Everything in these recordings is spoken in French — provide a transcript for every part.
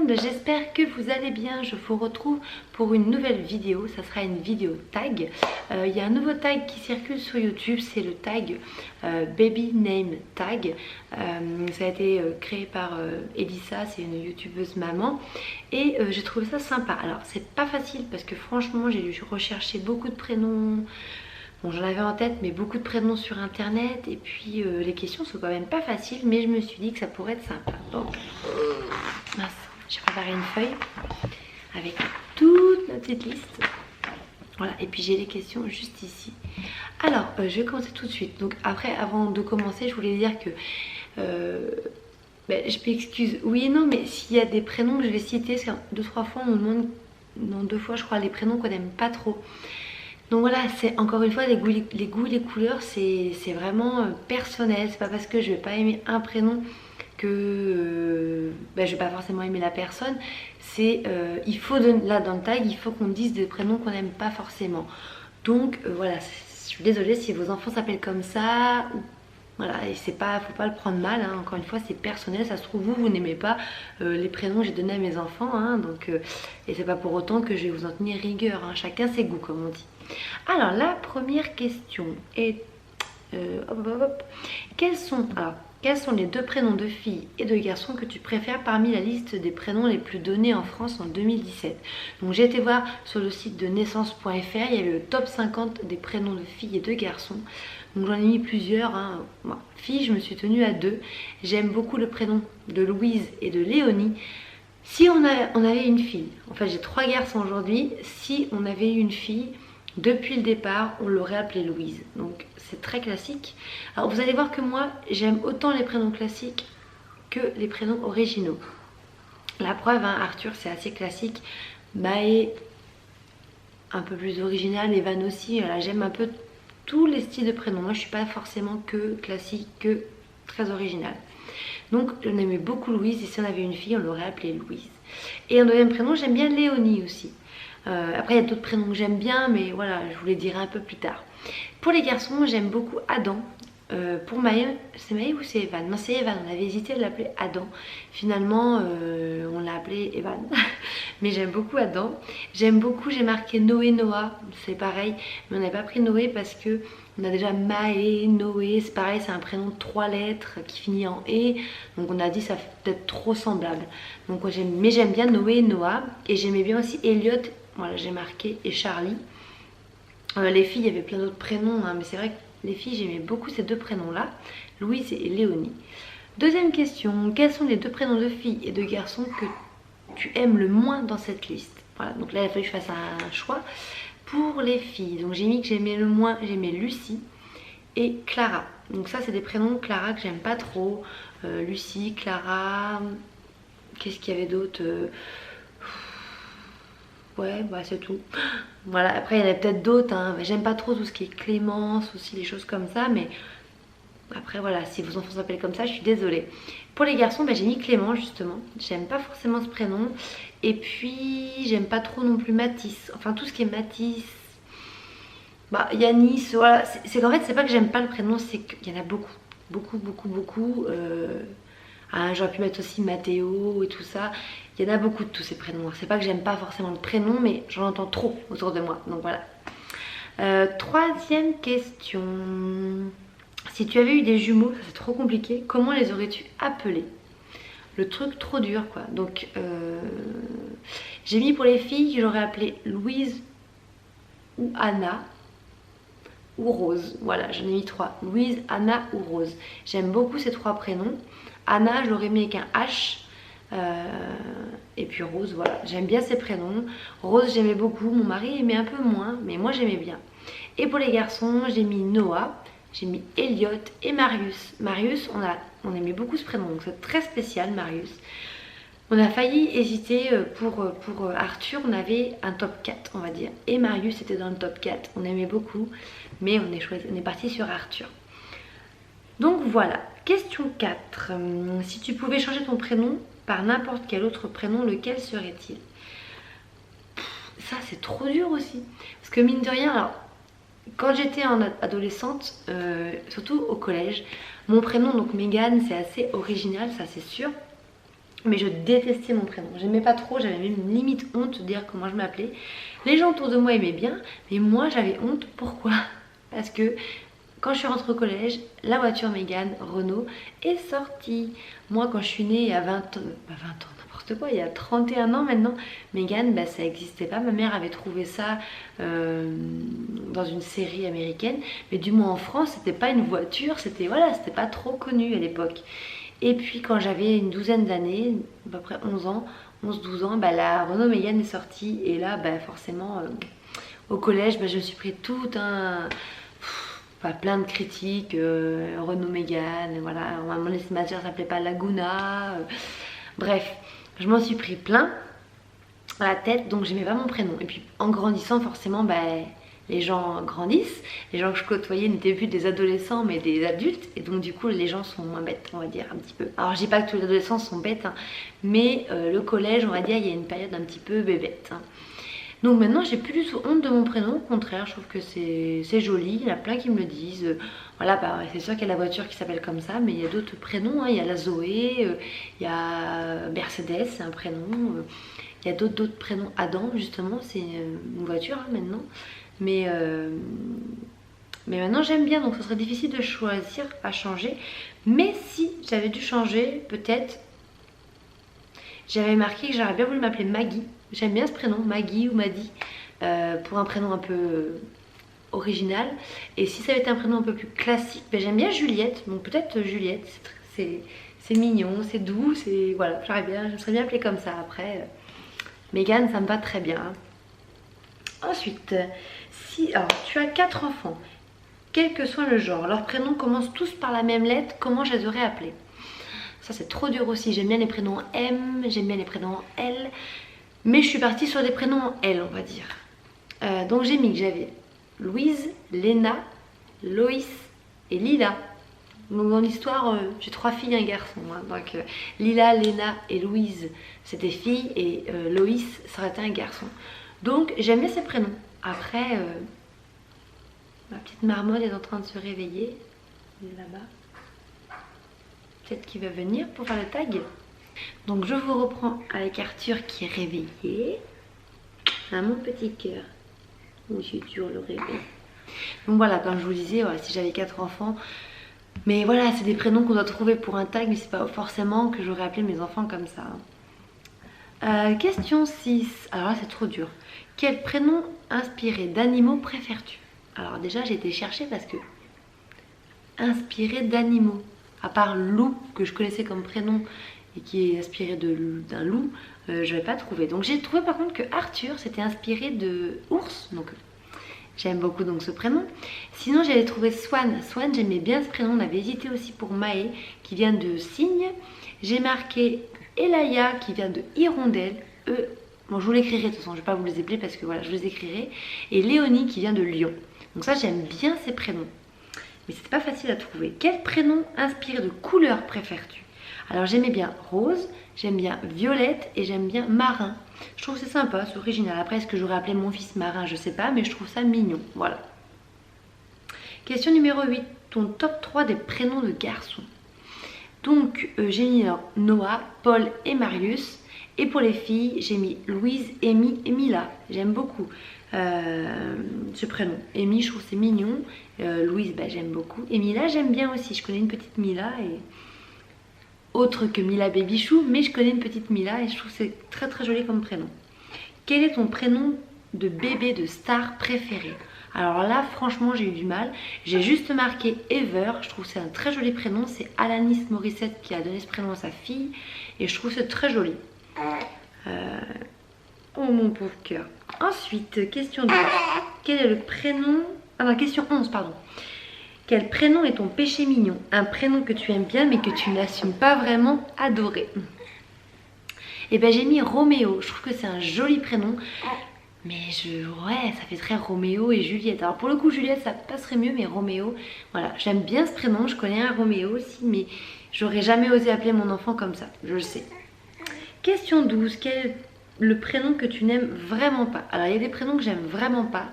monde, j'espère que vous allez bien. Je vous retrouve pour une nouvelle vidéo, ça sera une vidéo tag. Il y a un nouveau tag qui circule sur YouTube, c'est le tag Baby Name Tag. Ça a été créé par Elissa, c'est une youtubeuse maman, et j'ai trouvé ça sympa. Alors c'est pas facile parce que franchement j'ai dû rechercher beaucoup de prénoms. Bon, j'en avais en tête, mais beaucoup de prénoms sur internet, et puis les questions sont quand même pas faciles, mais je me suis dit que ça pourrait être sympa. Donc, mince, j'ai préparé une feuille avec toute ma petite liste. Voilà, et puis j'ai les questions juste ici. Alors, je vais commencer tout de suite. Donc après, avant de commencer, je voulais dire que je m'excuse, oui et non, mais s'il y a des prénoms que je vais citer, parce que 2-3 fois on me demande, non 2 fois je crois, les prénoms qu'on n'aime pas trop. Donc voilà, c'est encore une fois les goûts et les couleurs, c'est vraiment personnel. C'est pas parce que je vais pas aimer un prénom que je vais pas forcément aimer la personne. C'est il faut là dans le tag, il faut qu'on dise des prénoms qu'on n'aime pas forcément. Donc voilà, je suis désolée si vos enfants s'appellent comme ça. Voilà, et c'est pas, faut pas le prendre mal, hein. Encore une fois c'est personnel, ça se trouve vous n'aimez pas les prénoms que j'ai donnés à mes enfants, hein, donc, et c'est pas pour autant que je vais vous en tenir rigueur, hein. Chacun ses goûts comme on dit. Alors la première question est quels sont les 2 prénoms de filles et de garçons que tu préfères parmi la liste des prénoms les plus donnés en France en 2017? Donc j'ai été voir sur le site de naissance.fr, il y avait le top 50 des prénoms de filles et de garçons. Donc j'en ai mis plusieurs, hein. Bon, filles, je me suis tenue à 2. J'aime beaucoup le prénom de Louise et de Léonie. Si on avait une fille, en fait j'ai 3 garçons aujourd'hui, si on avait eu une fille, depuis le départ, on l'aurait appelée Louise. Donc c'est très classique. Alors vous allez voir que moi, j'aime autant les prénoms classiques que les prénoms originaux. La preuve, hein, Arthur, c'est assez classique. Maë, un peu plus original. Evan aussi. Voilà, j'aime un peu tous les styles de prénoms. Moi, je suis pas forcément que classique, que très original. Donc, on aimait beaucoup Louise. Et si on avait une fille, on l'aurait appelée Louise. Et un deuxième prénom, j'aime bien Léonie aussi. Après il y a d'autres prénoms que j'aime bien, mais voilà, je vous les dirai un peu plus tard. Pour les garçons, j'aime beaucoup Adam. Pour Maë, c'est Maë ou c'est Evan? Non, c'est Evan, on avait hésité à l'appeler Adam. Finalement, on l'a appelé Evan. Mais j'aime beaucoup Adam. J'aime beaucoup, j'ai marqué Noé, Noah, c'est pareil. Mais on n'a pas pris Noé parce que on a déjà Maë, Noé, c'est pareil, c'est un prénom de 3 lettres qui finit en E. Donc on a dit ça fait peut-être trop semblable. Donc mais j'aime bien Noé et Noah. Et j'aimais bien aussi Elliot. Voilà, j'ai marqué, et Charlie. Les filles, il y avait plein d'autres prénoms, hein, mais c'est vrai que les filles, j'aimais beaucoup ces 2 prénoms-là, Louise et Léonie. Deuxième question, quels sont les 2 prénoms de filles et de garçons que tu aimes le moins dans cette liste? Voilà, donc là, il a fallu que je fasse un choix. Pour les filles, donc j'ai mis que j'aimais le moins, j'aimais Lucie et Clara. Donc ça, c'est des prénoms Clara que j'aime pas trop. Lucie, Clara, qu'est-ce qu'il y avait d'autre? Ouais, bah c'est tout. Voilà, après il y en a peut-être d'autres, hein. J'aime pas trop tout ce qui est Clémence, aussi les choses comme ça, mais après voilà, si vos enfants s'appellent comme ça, je suis désolée. Pour les garçons, j'ai mis Clément justement. J'aime pas forcément ce prénom. Et puis j'aime pas trop non plus Mathis. Enfin tout ce qui est Mathis, Yanis, voilà. C'est qu'en fait c'est pas que j'aime pas le prénom, c'est qu'il y en a beaucoup. Beaucoup. J'aurais pu mettre aussi Mathéo et tout ça. Il y en a beaucoup de tous ces prénoms. C'est pas que j'aime pas forcément le prénom, mais j'en entends trop autour de moi. Donc voilà. Troisième question. Si tu avais eu des jumeaux, ça c'est trop compliqué, comment les aurais-tu appelés? Le truc trop dur quoi. Donc j'ai mis pour les filles, j'aurais appelé Louise ou Anna ou Rose. Voilà, j'en ai mis 3. Louise, Anna ou Rose. J'aime beaucoup ces 3 prénoms. Anna, je l'aurais mis avec un H. Et puis Rose, voilà. J'aime bien ces prénoms. Rose, j'aimais beaucoup. Mon mari aimait un peu moins, mais moi j'aimais bien. Et pour les garçons, j'ai mis Noah, j'ai mis Elliot et Marius. Marius, on aimait beaucoup ce prénom, donc c'est très spécial, Marius. On a failli hésiter pour Arthur, on avait un top 4, on va dire. Et Marius était dans le top 4. On aimait beaucoup, mais on est parti sur Arthur. Donc voilà, question 4. Si tu pouvais changer ton prénom par n'importe quel autre prénom, lequel serait-il? Ça, c'est trop dur aussi. Parce que mine de rien, alors, quand j'étais adolescente, surtout au collège, mon prénom, donc Mégane, c'est assez original, ça c'est sûr. Mais je détestais mon prénom, j'aimais pas trop, j'avais même une limite honte de dire comment je m'appelais. Les gens autour de moi aimaient bien, mais moi j'avais honte. Pourquoi? Parce que quand je suis rentrée au collège, la voiture Mégane Renault est sortie. Moi quand je suis née il y a 20 ans, n'importe quoi, il y a 31 ans maintenant, Mégane, bah, ça n'existait pas. Ma mère avait trouvé ça dans une série américaine, mais du moins en France, c'était pas une voiture, c'était voilà, c'était pas trop connu à l'époque. Et puis quand j'avais une douzaine d'années, à peu près 11 ans, 11-12 ans, bah, la Renault Mégane est sortie. Et là, bah, forcément, au collège, bah, je me suis pris tout un... plein de critiques, Renault Mégane, voilà. À un moment donné, ma soeur s'appelait pas Laguna. Bref, je m'en suis pris plein à la tête, donc j'aimais pas mon prénom. Et puis en grandissant, forcément, bah, les gens grandissent, les gens que je côtoyais n'étaient plus des adolescents mais des adultes, et donc du coup les gens sont moins bêtes, on va dire, un petit peu. Alors je dis pas que tous les adolescents sont bêtes, hein, mais le collège, on va dire, il y a une période un petit peu bébête, hein. Donc maintenant j'ai plus du tout honte de mon prénom, au contraire, je trouve que c'est joli, il y en a plein qui me le disent. Voilà, bah, c'est sûr qu'il y a la voiture qui s'appelle comme ça, mais il y a d'autres prénoms, hein. Il y a la Zoé, il y a Mercedes, c'est un prénom, il y a d'autres prénoms, Adam justement, c'est une voiture, hein, maintenant. Mais maintenant j'aime bien, donc ce serait difficile de choisir à changer. Mais si j'avais dû changer, peut-être j'avais marqué que j'aurais bien voulu m'appeler Maggie. J'aime bien ce prénom, Maggie ou Maddy, pour un prénom un peu original. Et si ça avait été un prénom un peu plus classique, ben j'aime bien Juliette, donc peut-être Juliette. C'est mignon, c'est doux, c'est voilà, je me serais bien appelée comme ça. Après Mégane, ça me va très bien, hein. Ensuite, alors tu as 4 enfants, quel que soit le genre, leurs prénoms commencent tous par la même lettre, comment je les aurais appelés? Ça c'est trop dur aussi, j'aime bien les prénoms M, j'aime bien les prénoms L, mais je suis partie sur des prénoms L, on va dire. Donc j'ai mis que j'avais Louise, Léna, Loïs et Lila. Donc dans l'histoire, j'ai 3 filles et un garçon, hein. Donc Lila, Léna et Louise, c'est des filles, et Loïs, ça aurait été un garçon. Donc j'aime bien ces prénoms. Après, ma petite marmotte est en train de se réveiller. Elle est là-bas. Peut-être qu'il va venir pour faire le tag. Donc je vous reprends avec Arthur qui est réveillé. Ah, mon petit cœur. Oh, j'ai dur le réveil. Donc voilà, comme je vous disais, voilà, si j'avais 4 enfants. Mais voilà, c'est des prénoms qu'on doit trouver pour un tag, mais c'est pas forcément que j'aurais appelé mes enfants comme ça. Question 6. Alors là c'est trop dur. Quel prénom inspiré d'animaux préfères-tu? Alors déjà j'ai été chercher parce que inspiré d'animaux, à part loup que je connaissais comme prénom et qui est inspiré d'un loup, je n'avais pas trouvé. Donc j'ai trouvé par contre que Arthur c'était inspiré de ours, donc j'aime beaucoup donc ce prénom. Sinon j'avais trouvé Swan. Swan, j'aimais bien ce prénom, on avait hésité aussi pour Maë qui vient de cygne. J'ai marqué Elaya qui vient de hirondelle. Bon, je vous l'écrirai de toute façon, je ne vais pas vous les épeler parce que voilà, je les écrirai. Et Léonie qui vient de Lyon. Donc ça, j'aime bien ces prénoms. Mais c'était pas facile à trouver. Quel prénom inspiré de couleur préfères-tu? Alors j'aimais bien rose, j'aime bien violette et j'aime bien marin. Je trouve que c'est sympa, c'est original. Après, est-ce que j'aurais appelé mon fils marin? Je sais pas, mais je trouve ça mignon. Voilà. Question numéro 8. Ton top 3 des prénoms de garçons. Donc j'ai mis Noah, Paul et Marius. Et pour les filles, j'ai mis Louise, Amy et Mila. J'aime beaucoup ce prénom. Amy, je trouve c'est mignon. Louise, bah, j'aime beaucoup. Et Mila, j'aime bien aussi. Je connais une petite Mila. Et autre que Mila Babychou, mais je connais une petite Mila et je trouve que c'est très très joli comme prénom. Quel est ton prénom de bébé de star préféré? Alors là, franchement, j'ai eu du mal. J'ai juste marqué Ever. Je trouve que c'est un très joli prénom. C'est Alanis Morissette qui a donné ce prénom à sa fille. Et je trouve que c'est très joli. Oh mon pauvre cœur. Ensuite, question 2. Quel est le prénom... Ah non, question 11, pardon. Quel prénom est ton péché mignon? Un prénom que tu aimes bien mais que tu n'assumes pas vraiment adorer. Et ben j'ai mis Roméo. Je trouve que c'est un joli prénom. Mais ouais, ça fait très Roméo et Juliette. Alors pour le coup, Juliette, ça passerait mieux, mais Roméo, voilà. J'aime bien ce prénom, je connais un Roméo aussi, mais j'aurais jamais osé appeler mon enfant comme ça, je le sais. Question 12. le prénom que tu n'aimes vraiment pas. Alors il y a des prénoms que j'aime vraiment pas.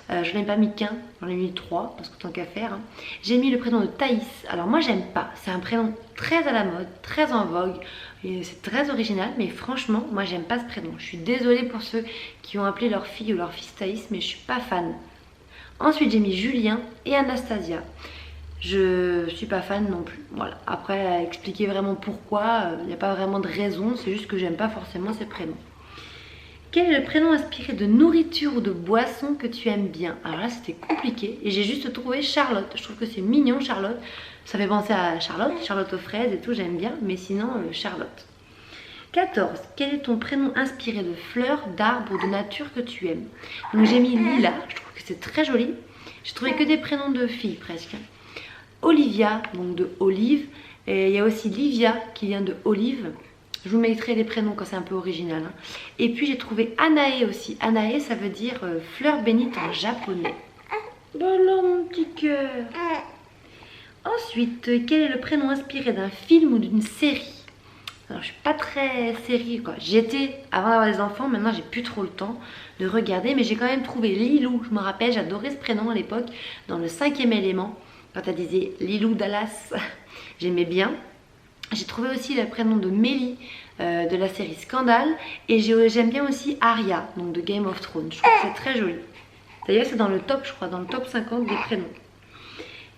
Je n'ai pas mis qu'un, j'en ai mis 3 parce que tant qu'à faire. Hein. J'ai mis le prénom de Thaïs. Alors moi j'aime pas. C'est un prénom très à la mode, très en vogue. C'est très original, mais franchement, moi j'aime pas ce prénom. Je suis désolée pour ceux qui ont appelé leur fille ou leur fils Thaïs, mais je suis pas fan. Ensuite j'ai mis Julien et Anastasia. Je suis pas fan non plus. Voilà. Après, à expliquer vraiment pourquoi, il n'y a pas vraiment de raison, c'est juste que j'aime pas forcément ces prénoms. Quel est le prénom inspiré de nourriture ou de boisson que tu aimes bien? Alors là, c'était compliqué et j'ai juste trouvé Charlotte. Je trouve que c'est mignon, Charlotte. Ça fait penser à Charlotte, Charlotte aux fraises et tout, j'aime bien, mais sinon, Charlotte. 14. Quel est ton prénom inspiré de fleurs, d'arbres ou de nature que tu aimes? Donc j'ai mis Lila, je trouve que c'est très joli. J'ai trouvé que des prénoms de filles presque. Olivia, donc de Olive. Et il y a aussi Livia qui vient de Olive. Je vous mettrai les prénoms quand c'est un peu original. Hein. Et puis j'ai trouvé Anae aussi. Anae, ça veut dire fleur bénite en japonais. Voilà mon petit cœur. Ensuite, quel est le prénom inspiré d'un film ou d'une série? Alors je suis pas très série quoi. J'étais avant d'avoir des enfants, maintenant j'ai plus trop le temps de regarder. Mais j'ai quand même trouvé Lilou. Je me rappelle, j'adorais ce prénom à l'époque dans le 5e élément. Quand elle disait Lilou Dallas, j'aimais bien. J'ai trouvé aussi le prénom de Mélie de la série Scandale. Et j'aime bien aussi Arya, donc de Game of Thrones. Je trouve que c'est très joli. D'ailleurs, c'est dans le top, je crois, dans le top 50 des prénoms.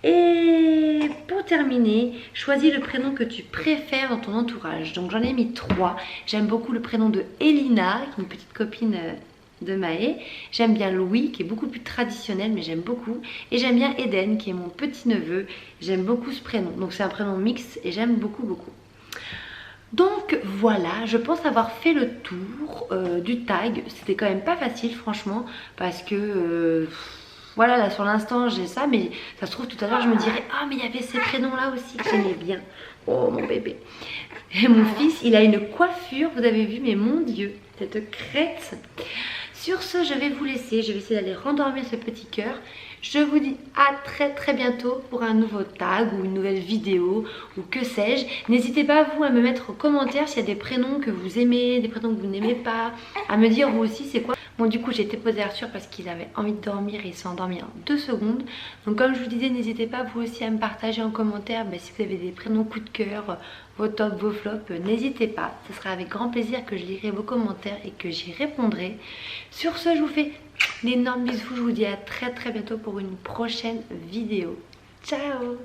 Et pour terminer, choisis le prénom que tu préfères dans ton entourage. Donc j'en ai mis 3. J'aime beaucoup le prénom de Elina, qui est une petite copine de Maë. J'aime bien Louis, qui est beaucoup plus traditionnel, mais j'aime beaucoup. Et j'aime bien Eden, qui est mon petit-neveu. J'aime beaucoup ce prénom. Donc c'est un prénom mix et j'aime beaucoup, beaucoup. Donc voilà, je pense avoir fait le tour du tag. C'était quand même pas facile, franchement, parce que... voilà, là sur l'instant j'ai ça, mais ça se trouve tout à l'heure je me dirais ah mais il y avait ces prénoms là aussi que j'aimais bien. Oh mon bébé. Et mon fils il a une coiffure, vous avez vu, mais mon Dieu, cette crête. Sur ce je vais vous laisser, je vais essayer d'aller rendormir ce petit cœur. Je vous dis à très bientôt pour un nouveau tag ou une nouvelle vidéo ou que sais-je. N'hésitez pas vous à me mettre en commentaire s'il y a des prénoms que vous aimez, des prénoms que vous n'aimez pas, à me dire vous aussi c'est quoi. Bon du coup j'ai été posée Arthur parce qu'il avait envie de dormir et il s'est endormi en 2 secondes. Donc comme je vous disais, n'hésitez pas vous aussi à me partager en commentaire si vous avez des prénoms coup de cœur, vos tops, vos flops, n'hésitez pas. Ce sera avec grand plaisir que je lirai vos commentaires et que j'y répondrai. Sur ce je vous fais d'énormes bisous, je vous dis à très bientôt pour une prochaine vidéo. Ciao!